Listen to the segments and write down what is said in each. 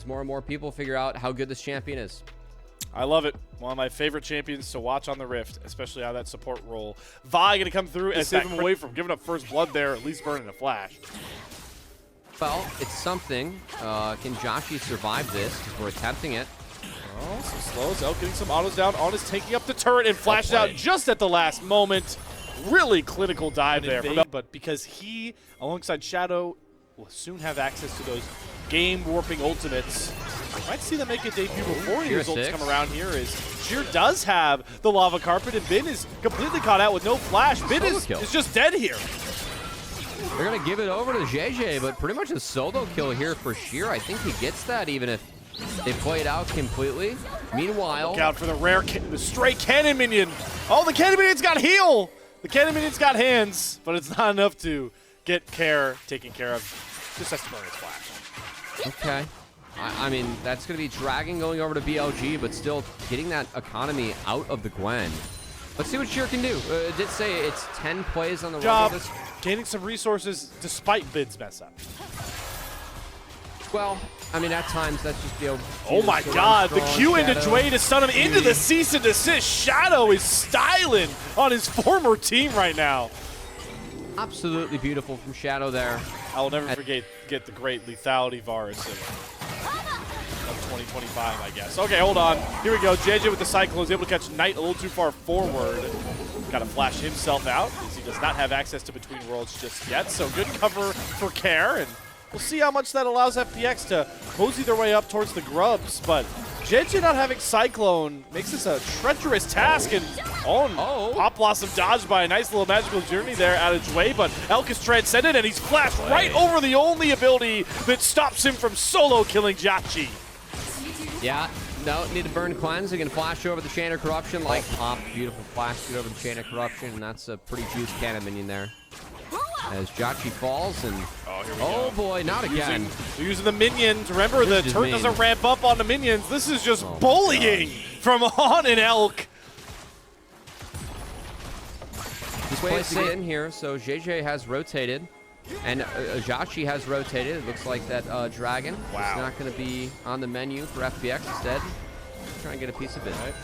as more and more people figure out how good this champion is. I love it. One of my favorite champions to watch on the Rift, especially out of that support role. Vi going to come through and save him away from giving up first blood there, at least burning a flash. Well, it's something. Can Joshi survive this? Because we're attempting it. Oh, so slow as getting some autos down. On is taking up the turret and flashed out just at the last moment. Really clinical dive there. But because he, alongside Shadow, will soon have access to those game-warping ultimates. We might see them make a debut before his ults come around here, as Sheer does have the lava carpet, and Bin is completely caught out with no flash. Bin is just dead here. They're going to give it over to JJ, but pretty much a solo kill here for Sheer. I think he gets that even if they play it out completely. Meanwhile, look out for the stray cannon minion. Oh, the cannon minion's got heal. The cannon minion's got hands, but it's not enough to get taken care of. Just has to burn its flash. Okay. I mean, that's going to be Dragon going over to BLG, but still getting that economy out of the Gwen. Let's see what Sheer can do. It did say it's 10 plays on the job. Gaining some resources despite Bid's mess up. Well, I mean, at times that's just BLG. Oh my God, the Q into Dway to stun him into the cease and desist. Shadow is styling on his former team right now. Absolutely beautiful from Shadow there. I will never forget the great lethality virus of 2025, I guess. Okay, hold on. Here we go. JJ with the Cyclone is able to catch Knight a little too far forward. Got to flash himself out, as he does not have access to Between Worlds just yet. So good cover for Care, and we'll see how much that allows FPX to mosey their way up towards the grubs. But JJ not having Cyclone makes this a treacherous task, and Pop Blossom dodged by a nice little magical journey there out of Dway, but Elk is transcended, and he's flashed right over the only ability that stops him from solo killing Jachi. Yeah, no, need to burn cleanse. He can flash over the Chain of Corruption like Pop. Beautiful flash, get over the Chain of Corruption, and that's a pretty juice cannon minion there. As Jachi falls, and oh boy, not again. They're using the minions. Remember, the turret doesn't ramp up on the minions. This is just bullying from On and Elk. He's placing it in here, so JJ has rotated, and Jachi has rotated. It looks like that Dragon is not going to be on the menu for FPX instead. Try and get a piece of it. Right.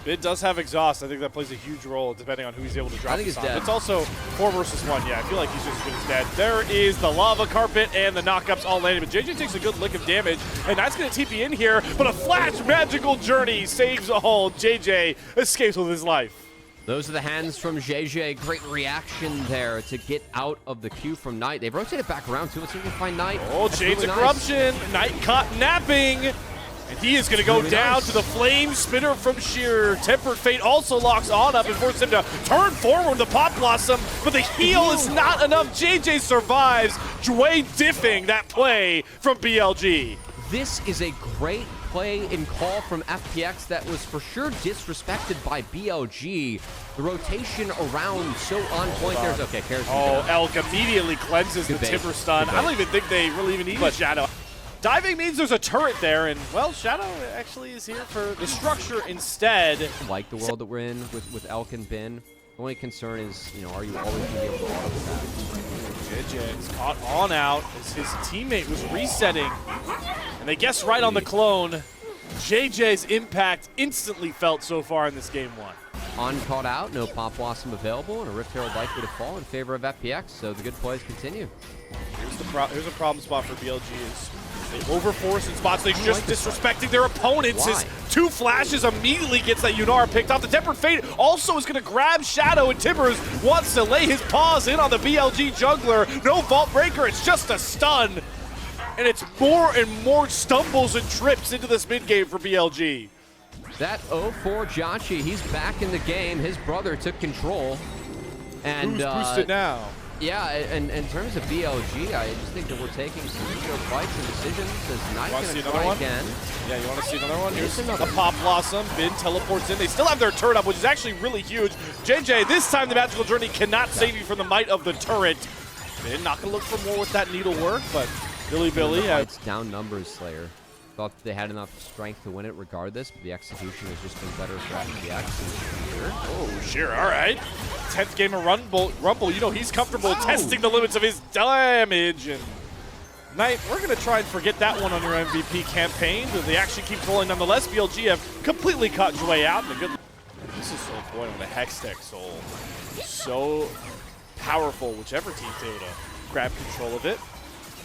Bid does have exhaust. I think that plays a huge role depending on who he's able to drop. I think he's dead. It's also 4 versus 1. Yeah, I feel like he's just as good as dead. There is the lava carpet and the knockups all landed, but JJ takes a good lick of damage, and that's going to TP in here, but a flash magical journey saves all. JJ escapes with his life. Those are the hands from JJ. Great reaction there to get out of the queue from Knight. They've rotated back around too. Let's see if we can find Knight. Oh, Chains of Corruption. Knight caught napping. And he is going to go down to the flame spinner from Sheer. Tempered Fate also locks On up and forces him to turn forward the Pop Blossom, but the heal is not enough. JJ survives. Dway diffing that play from BLG. This is a great play and call from FPX that was for sure disrespected by BLG. The rotation around so on point. There's Cares. Elk immediately cleanses the Timber stun. I don't even think they really even need Shadow. Diving means there's a turret there, and, well, Shadow actually is here for the structure instead. Like the world that we're in with Elk and Bin. The only concern is, are you always going to be able to auto attack? JJ is caught On out as his teammate was resetting, and they guessed right on the clone. JJ's impact instantly felt so far in this game 1. On caught out, no Pop Blossom available, and a Rift Herald likely to fall in favor of FPX, so the good plays continue. Here's a problem spot for BLG is they overforce in spots. They're just disrespecting their opponents. His 2 flashes immediately gets that Yunar picked off. The Tempered Fate also is going to grab Shadow, and Timbers wants to lay his paws in on the BLG jungler. No Vault Breaker, it's just a stun. And it's more and more stumbles and trips into this mid game for BLG. That 0-4 Jachi, he's back in the game. His brother took control. And who's boosted now? Yeah, and in terms of BLG, I just think that we're taking some real fights and decisions. As Knight going to try again. Yeah, you want to see another one? Here's a Pop Blossom. Bin teleports in. They still have their turret up, which is actually really huge. JJ, this time the Magical Journey cannot save you from the might of the turret. Bin not going to look for more with that needle work, but Bilibili has down numbers, Slayer. Thought they had enough strength to win it regardless, but the execution has just been better for FPX. Oh, sure, all right. 10th game of Rumble, he's comfortable testing the limits of his damage, and Knight, we're going to try and forget that one on your MVP campaign. They actually keep rolling nonetheless. BLG have completely cut Chovy out. And a good. This is Soul Boy with a Hex Tech Soul. So powerful, whichever team's able to grab control of it.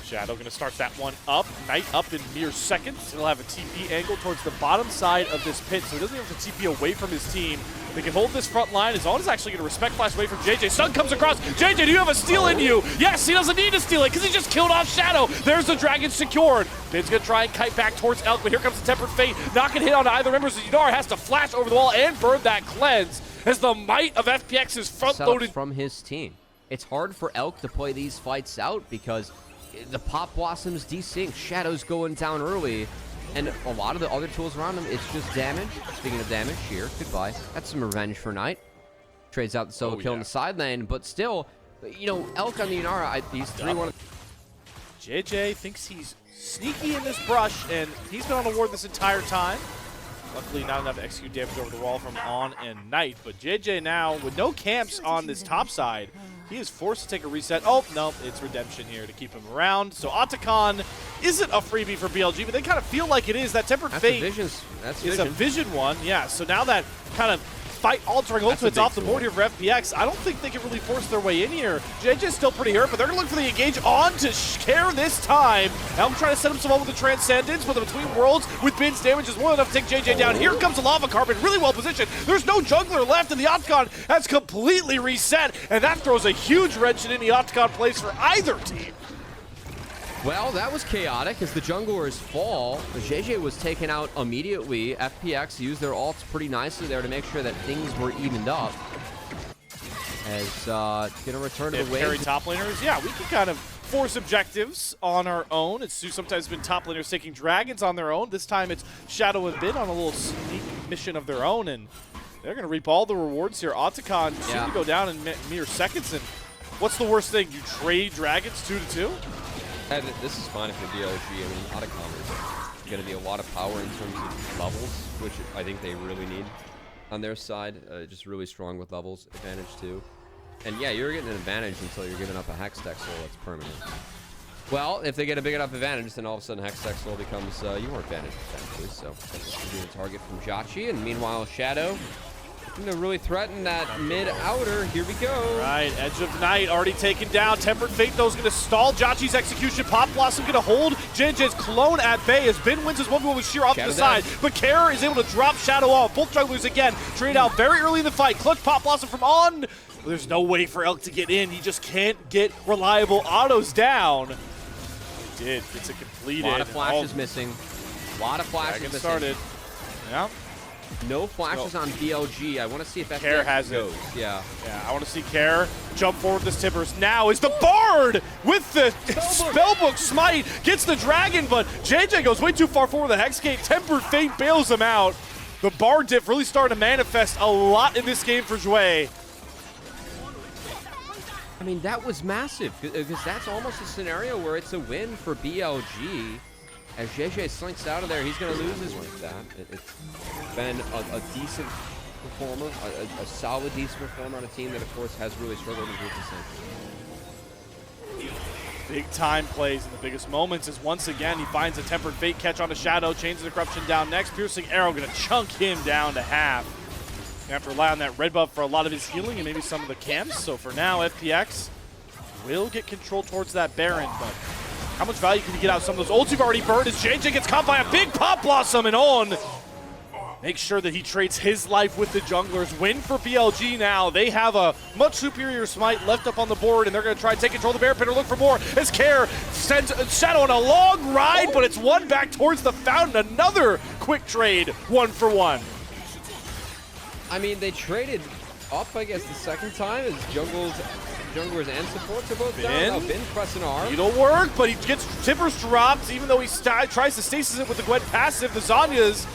Shadow going to start that one up. Knight up in mere seconds. He'll have a TP angle towards the bottom side of this pit, so he doesn't have to TP away from his team. They can hold this front line. His own is actually going to respect flash away from JJ. Sun comes across. JJ, do you have a steal in you? Yes, he doesn't need to steal it because he just killed off Shadow. There's the dragon secured. Bid's going to try and kite back towards Elk, but here comes the Tempered Fate. Not going to hit on either member, so Yadar has to flash over the wall and burn that cleanse as the might of FPX is front-loaded. From his team. It's hard for Elk to play these fights out because the Pop Blossoms desync, Shadow's going down early, and a lot of the other tools around him, it's just damage. Speaking of damage, here, goodbye. That's some revenge for Knight. Trades out the solo kill in the side lane, but still, you know, Elk on the Inara, he's 3-1. JJ thinks he's sneaky in this brush, and he's been on the ward this entire time. Luckily, not enough to execute damage over the wall from On and Knight, but JJ now, with no camps on this top side, he is forced to take a reset. Oh, no, it's redemption here to keep him around. So Otacon isn't a freebie for BLG, but they kind of feel like it is. That Tempered Fate is a vision one. Yeah, so now that kind of fight-altering ultimate's off the board here for FPX, I don't think they can really force their way in here. JJ's still pretty hurt, but they're going to look for the engage on to Care this time. Elm trying to set himself up with the Transcendence, but the Between Worlds with Bin's damage is more than enough to take JJ down. Here comes the Lava Carbon, really well positioned. There's no jungler left, and the Otacon has completely reset, and that throws a huge wrench in any Otacon plays for either team. Well, that was chaotic as the junglers fall. JJ was taken out immediately. FPX used their ults pretty nicely there to make sure that things were evened up. As gonna return to the wave. Carry top laners, yeah, we can kind of force objectives on our own. It's sometimes been top laners taking dragons on their own. This time it's Shadow and Bin on a little sneak mission of their own, and they're gonna reap all the rewards here. Otacon seem to go down in mere seconds, and what's the worst thing? You trade dragons 2-2? And this is fine for BLG. I mean, Otacon is going to be a lot of power in terms of levels, which I think they really need on their side. Just really strong with levels advantage too. And yeah, you're getting an advantage until you're giving up a Hex Tech Soul that's permanent. Well, if they get a big enough advantage, then all of a sudden Hex Tech Soul becomes your advantage potentially. So that's going to be the target from Jotchi. And meanwhile, Shadow to really threaten that mid-outer. Here we go. Right, Edge of Night already taken down. Tempered Fate, though, is going to stall Jotchi's execution. Pop Blossom going to hold Gen.G's clone at bay as Ben wins his 1v1 with Sheer off to the side. But Care is able to drop Shadow off. Both jugglers again trade out very early in the fight. Clutch Pop Blossom from On. There's no way for Elk to get in. He just can't get reliable autos down. He did. It's a completed. A lot of flashes missing. A lot of flashes missing. Started. Yeah. No flashes on BLG. I want to see if that Care has goes. it. Yeah. Yeah, I want to see Care jump forward this Timbers. Now is the Bard with the Spellbook Smite. Gets the Dragon, but JJ goes way too far forward with the Hexgate. Tempered Fate bails him out. The Bard diff really starting to manifest a lot in this game for Jouet. I mean, that was massive, because that's almost a scenario where it's a win for BLG. As JJ slinks out of there, he's going to lose his like that. It's been a decent performer, a solid, decent performer on a team that, of course, has really struggled in group descent. Big time plays in the biggest moments as once again he finds a Tempered Fate catch on a Shadow, chains the Corruption down next. Piercing Arrow going to chunk him down to half. You have to rely on that red buff for a lot of his healing and maybe some of the camps. So for now, FPX will get control towards that Baron, but how much value can you get out of some of those ults you've already burned as JJ gets caught by a big Pop Blossom and On make sure that he trades his life with the junglers. Win for BLG now. They have a much superior smite left up on the board, and they're going to try and take control of the Bear Pit or look for more as Care sends Shadow on a long ride, but it's one back towards the fountain. Another quick trade, 1-for-1. I mean, they traded up, I guess, the second time as junglers and supports are both down. Now Bin pressing R. It'll work, but he gets Timbers dropped, even though he tries to stasis it with the Gwen passive. The Zanyas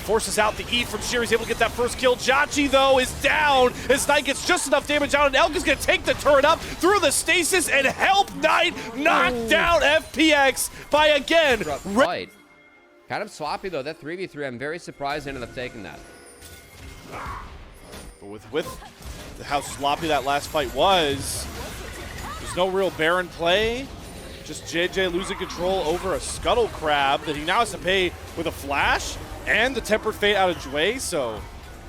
forces out the E from Sheer. He's able to get that first kill. Jotchi, though, is down as Knight gets just enough damage out, and Elk is going to take the turret up through the stasis and help Knight knock down FPX by, again, fight. Kind of sloppy, though. That 3v3, I'm very surprised they ended up taking that. But with how sloppy that last fight was, there's no real Baron play. Just JJ losing control over a Scuttle Crab that he now has to pay with a flash and the Tempered Fate out of Jway, so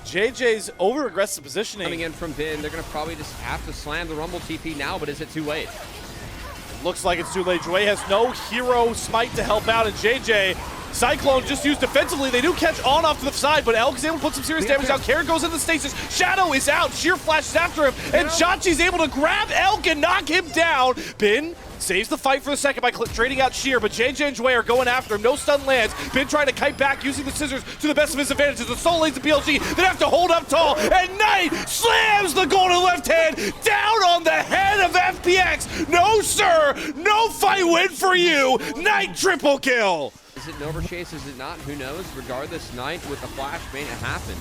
JJ's over-aggressive positioning. Coming in from Bin, they're going to probably just have to slam the Rumble TP now, but is it too late? Looks like it's too late. Jway has no hero smite to help out, and JJ, Cyclone just used defensively. They do catch on off to the side, but Elk is able to put some serious damage down. Karen goes into the stasis. Shadow is out. Sheer flashes after him, and Chachi's able to grab Elk and knock him down. Bin saves the fight for the second by trading out Sheer, but JJ and Jway are going after him. No stun lands. Bin trying to kite back using the scissors to the best of his advantages. The soul lanes to BLG. They have to hold up tall, and Knight slams the golden left hand down on the head of FPX. No, sir. No fight win for you. Knight triple kill. Is it an overchase? Is it not? Who knows? Regardless, Knight with the flash made it happen.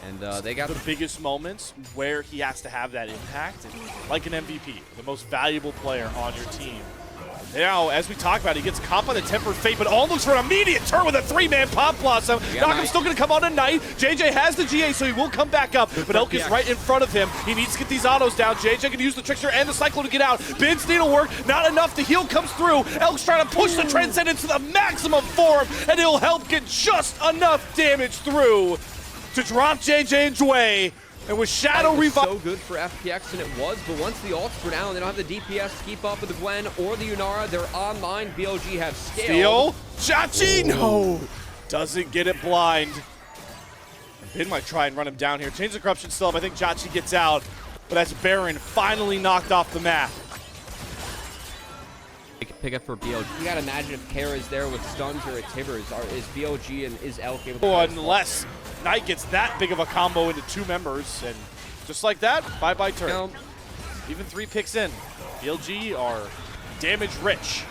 And they got the biggest moments where he has to have that impact, and like an MVP, the most valuable player on your team. Now, as we talk about, he gets caught by the Tempered Fate, but all looks for an immediate turn with a 3-man Pop Blossom. Knockem's still going to come on tonight. JJ has the GA, so he will come back up, but Elk is right in front of him. He needs to get these autos down. JJ can use the Trickster and the Cyclone to get out. Bin's needle work, not enough. The heal comes through. Elk's trying to push the Transcendence to the maximum form, and it'll help get just enough damage through to drop JJ and Jway. And with Shadow revive, so good for FPX, and it was, but once the ults were down, they don't have the DPS to keep up with the Gwen or the Yunara. They're online. BLG have scaled. Chachi, no, doesn't get it blind. Bin might try and run him down here. Change the corruption still up. I think Chachi gets out, but that's Baron finally knocked off the map. Pick up for BLG. You gotta imagine if Kara's there with stuns or a Tibbers, is BLG and is Elk able to unless Knight gets that big of a combo into two members, and just like that, bye-bye turn. No. Even 3 picks in. BLG are damage rich.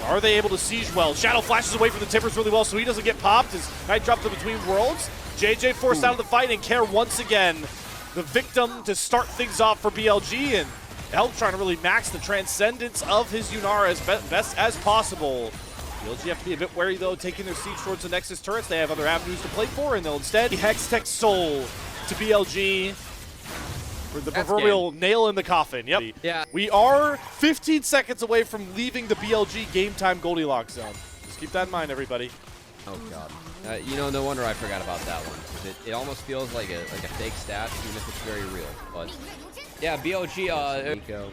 Are they able to siege well? Shadow flashes away from the Tibbers really well, so he doesn't get popped as Knight dropped in between worlds. JJ forced out of the fight, and Care once again the victim to start things off for BLG, and Elk trying to really max the transcendence of his Yunara as best as possible. BLG have to be a bit wary, though, taking their siege towards the Nexus turrets. They have other avenues to play for, and they'll instead Hextech Soul to BLG for the proverbial nail in the coffin. Yep. Yeah. We are 15 seconds away from leaving the BLG game time Goldilocks zone. Just keep that in mind, everybody. Oh, God. You know, no wonder I forgot about that one. It almost feels like a fake stat, even if it's very real. But, yeah, BLG, Nico.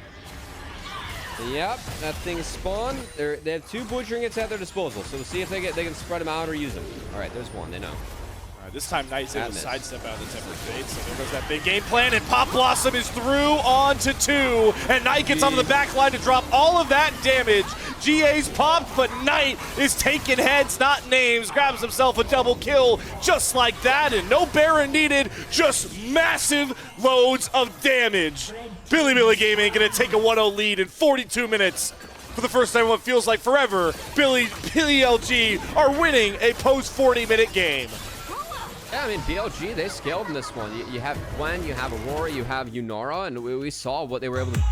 Yep, that thing spawned. They have 2 Butcher Ingots at their disposal, so we'll see if they can spread them out or use them. All right, there's one. They know. All right, this time Knight's able to sidestep out of the Tempered Fate, so there goes that big game plan, and Pop Blossom is through on to 2, and Knight gets onto the back line to drop all of that damage. GA's popped, but Knight is taking heads, not names, grabs himself a double kill just like that, and no Baron needed, just massive loads of damage. Bilibili Gaming gonna take a 1-0 lead in 42 minutes. For the first time in what feels like forever, BLG are winning a post 40-minute game. Yeah, I mean, BLG, they scaled in this one. You have Gwen, you have Aurora, you have Yunara, and we saw what they were able to